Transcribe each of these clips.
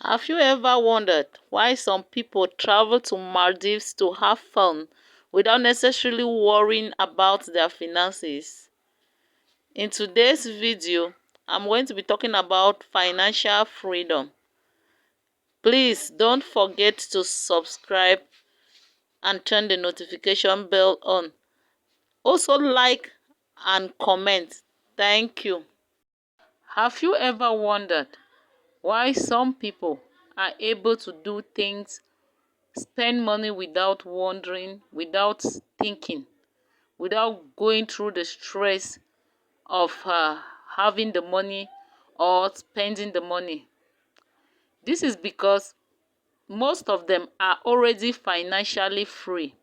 Have you ever wondered why some people travel to Maldives to have fun without necessarily worrying about their finances? In today's video, I'm going to be talking about financial freedom. Please don't forget to subscribe and turn the notification bell on. Also like and comment. Thank you. Have you ever wondered why some people are able to do things, spend money without wondering, without thinking, without going through the stress of having the money or spending the money? This is because most of them are already financially free.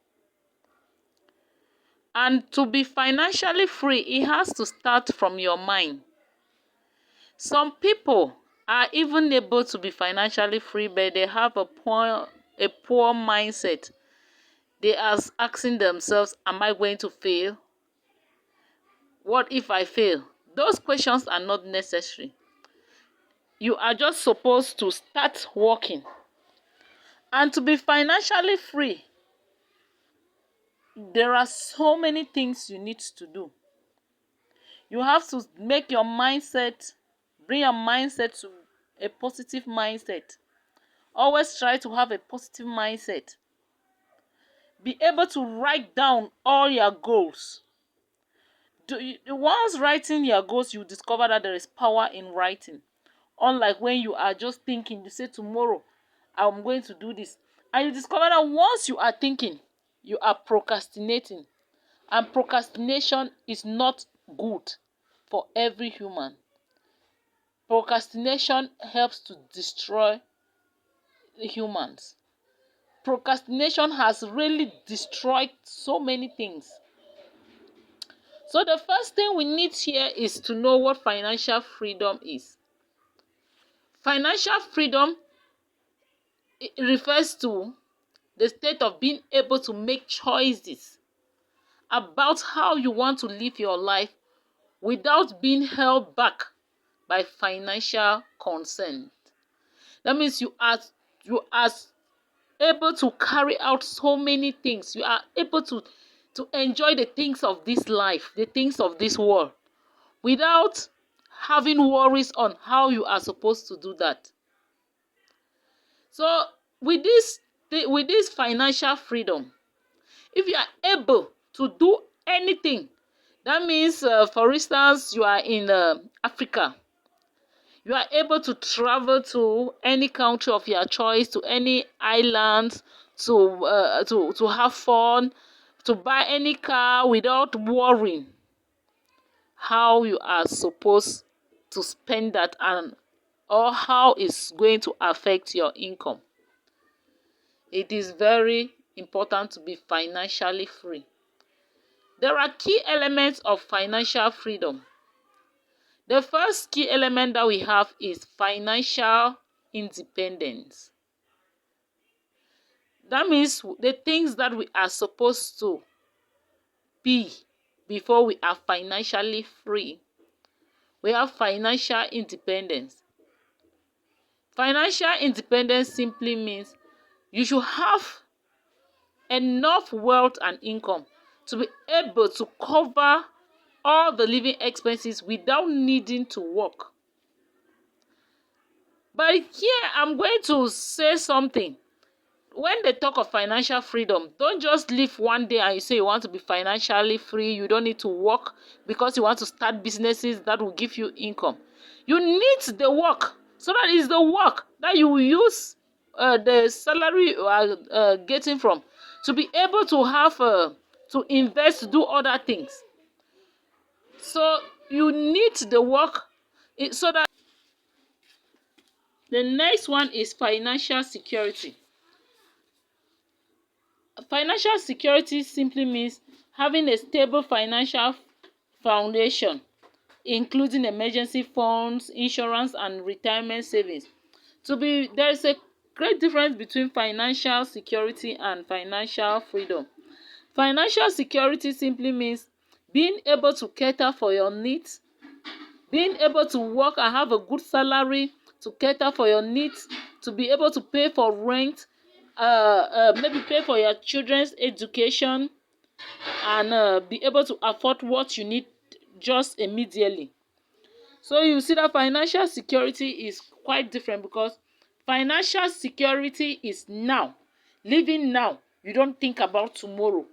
And to be financially free, it has to start from your mind. Some people are even able to be financially free, but they have a poor mindset. They are asking themselves, am I going to fail? What if I fail? Those questions are not necessary. You are just supposed to start working. And to be financially free, there are so many things you need to do. You have to make your mindset, bring your mindset to a positive mindset. Always try to have a positive mindset. Be able to write down all your goals. Once writing your goals, you discover that there is power in writing. Unlike when you are just thinking, you say tomorrow I'm going to do this, and you discover that once you are thinking, you are procrastinating, and procrastination is not good for every human. Procrastination helps to destroy humans. Procrastination has really destroyed so many things. So the first thing we need here is to know what financial freedom is. Financial freedom, it refers to the state of being able to make choices about how you want to live your life without being held back by financial concerns. That means you are able to carry out so many things. You are able to enjoy the things of this life, the things of this world, without having worries on how you are supposed to do that. So with this financial freedom, if you are able to do anything, that means for instance, you are in Africa, you are able to travel to any country of your choice, to any island, to have fun, to buy any car without worrying how you are supposed to spend that, and or how it's going to affect your income. It is very important to be financially free. There are key elements of financial freedom. The first key element that we have is financial independence. That means the things that we are supposed to be before we are financially free. We have financial independence. Financial independence simply means you should have enough wealth and income to be able to cover all the living expenses without needing to work. But here I'm going to say something. When they talk of financial freedom, don't just live one day and you say you want to be financially free. You don't need to work because you want to start businesses that will give you income. You need the work, so that is the work that you will use the salary you are getting from to be able to have to invest, to do other things. So you need the work so that. The next one is financial security. Financial security simply means having a stable financial foundation, including emergency funds, insurance, and retirement savings. There is a great difference between financial security and financial freedom. Financial security simply means being able to cater for your needs, being able to work and have a good salary to cater for your needs to be able to pay for rent, maybe pay for your children's education, and be able to afford what you need just immediately. So you see that financial security is quite different, because financial security is now, living now. You don't think about tomorrow.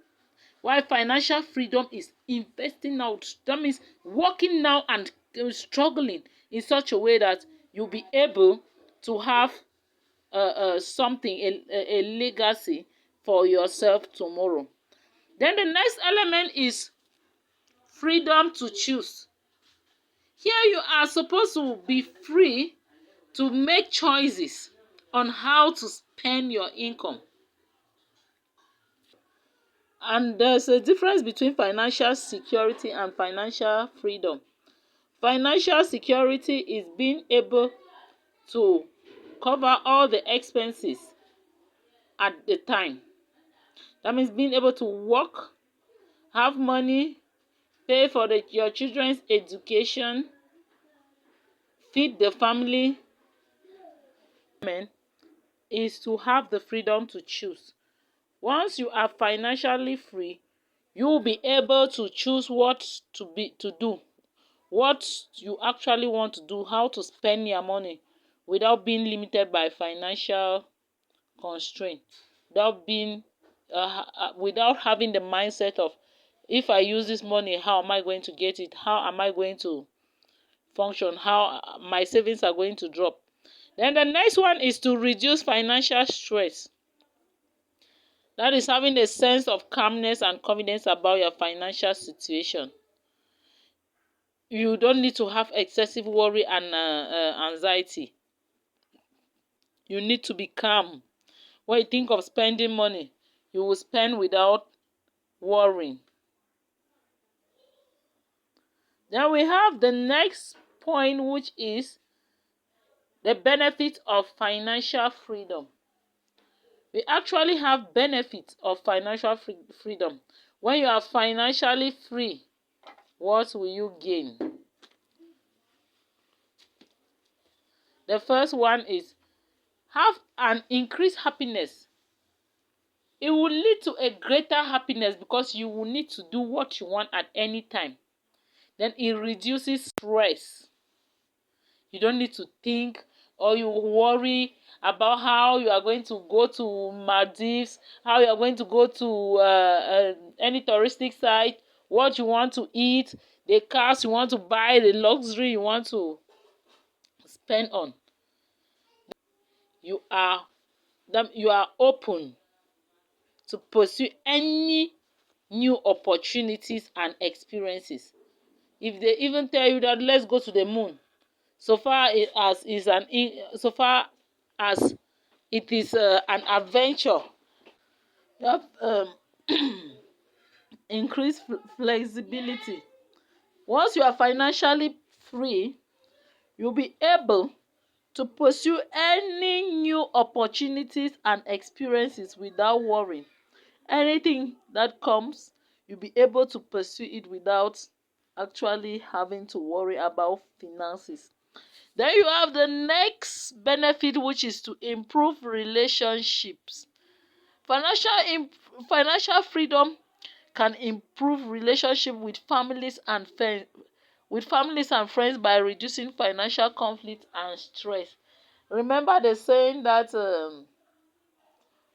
While financial freedom is investing out. That means working now and struggling in such a way that you'll be able to have something, a legacy for yourself tomorrow. Then the next element is freedom to choose. Here you are supposed to be free to make choices on how to spend your income. And there's a difference between financial security and financial freedom. Financial security is being able to cover all the expenses at the time. That means being able to work, have money, pay for your children's education, feed the family. Is to have the freedom to choose. Once you are financially free, you will be able to choose what to do, what you actually want to do, how to spend your money without being limited by financial constraint, without having the mindset of, if I use this money, how am I going to get it? How am I going to function? How my savings are going to drop? Then the next one is to reduce financial stress. That is having a sense of calmness and confidence about your financial situation. You don't need to have excessive worry and anxiety. You need to be calm. When you think of spending money, you will spend without worrying. Then we have the next point, which is the benefit of financial freedom. We actually have benefits of financial freedom. When you are financially free, what will you gain? The first one is have an increased happiness. It will lead to a greater happiness because you will need to do what you want at any time. Then it reduces stress. You don't need to think or you worry about how you are going to go to Maldives, how you are going to go to any touristic site, what you want to eat, the cars you want to buy, the luxury you want to spend on. You are open to pursue any new opportunities and experiences. If they even tell you that let's go to the moon, so far as it is an adventure, you have increased flexibility. Once you are financially free, you'll be able to pursue any new opportunities and experiences without worrying. Anything that comes, you'll be able to pursue it without actually having to worry about finances. Then you have the next benefit, which is to improve relationships. Financial freedom can improve relationship with families and friends by reducing financial conflict and stress. Remember the saying that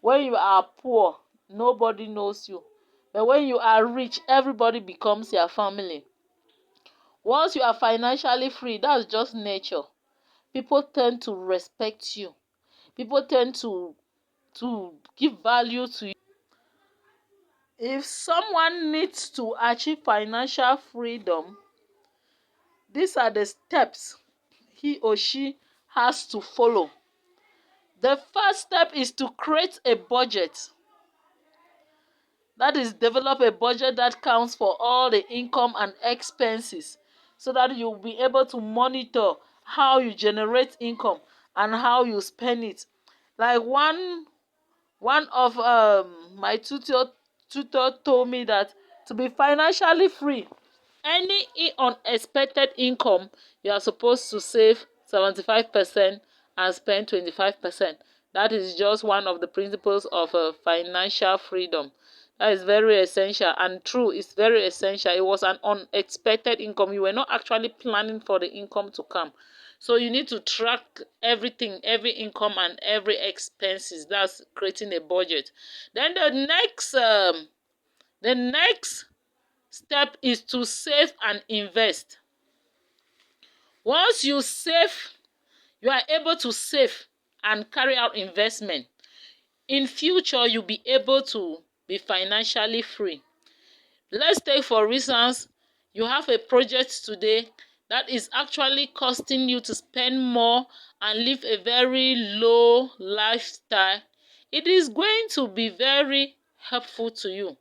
when you are poor, nobody knows you. But when you are rich, everybody becomes your family. Once you are financially free, that's just nature. People tend to respect you. People tend to give value to you. If someone needs to achieve financial freedom, these are the steps he or she has to follow. The first step is to create a budget. That is, develop a budget that counts for all the income and expenses so that you'll be able to monitor how you generate income and how you spend it. Like one of my tutor told me that to be financially free, any unexpected income, you are supposed to save 75% and spend 25%. That is just one of the principles of financial freedom. That is very essential and true. It's very essential. It was an unexpected income. You were not actually planning for the income to come. So you need to track everything, every income and every expenses. That's creating a budget. Then the next step is to save and invest. Once you save, you are able to save and carry out investment. In future, you'll be able to be financially free. Let's take for instance, you have a project today that is actually costing you to spend more and live a very low lifestyle. It is going to be very helpful to you.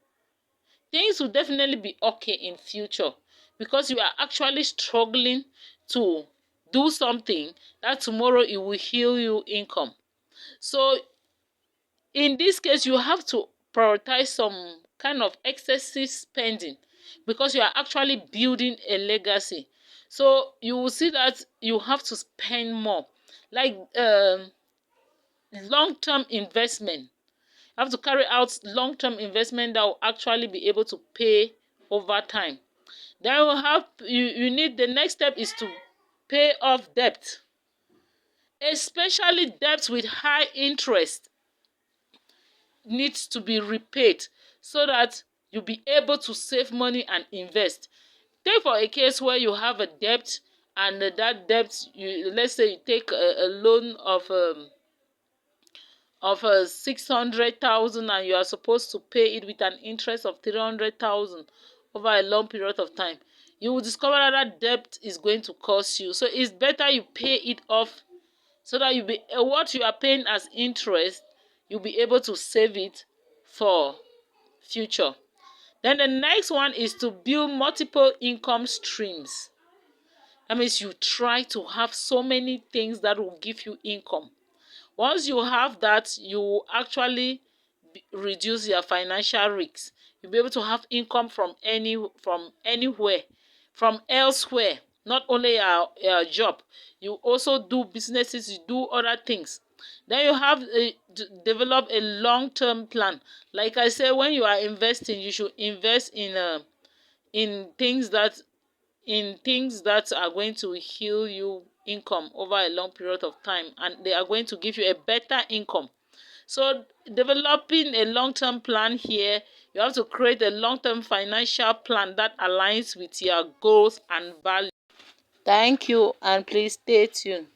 Things will definitely be okay in future because you are actually struggling to do something that tomorrow it will heal you income. So in this case, you have to prioritize some kind of excessive spending because you are actually building a legacy. So you will see that you have to spend more, like long-term investment. You have to carry out long-term investment that will actually be able to pay over time. Then you need, the next step is to pay off debt, especially debt with high interest needs to be repaid so that you'll be able to save money and invest. Take for a case where you have a debt and that debt, let's say you take a loan of 600,000 and you are supposed to pay it with an interest of 300,000 over a long period of time. You will discover that that debt is going to cost you. So it's better you pay it off so that what you are paying as interest, you'll be able to save it for future. Then the next one is to build multiple income streams. That means you try to have so many things that will give you income. Once you have that, you will actually reduce your financial risks. You'll be able to have income from anywhere, from elsewhere, not only your job. You also do businesses, you do other things. Then you have develop a long-term plan. Like I said, when you are investing, you should invest in things that are going to heal you income over a long period of time, and they are going to give you a better income. So developing a long-term plan here, you have to create a long-term financial plan that aligns with your goals and values. Thank you, and please stay tuned.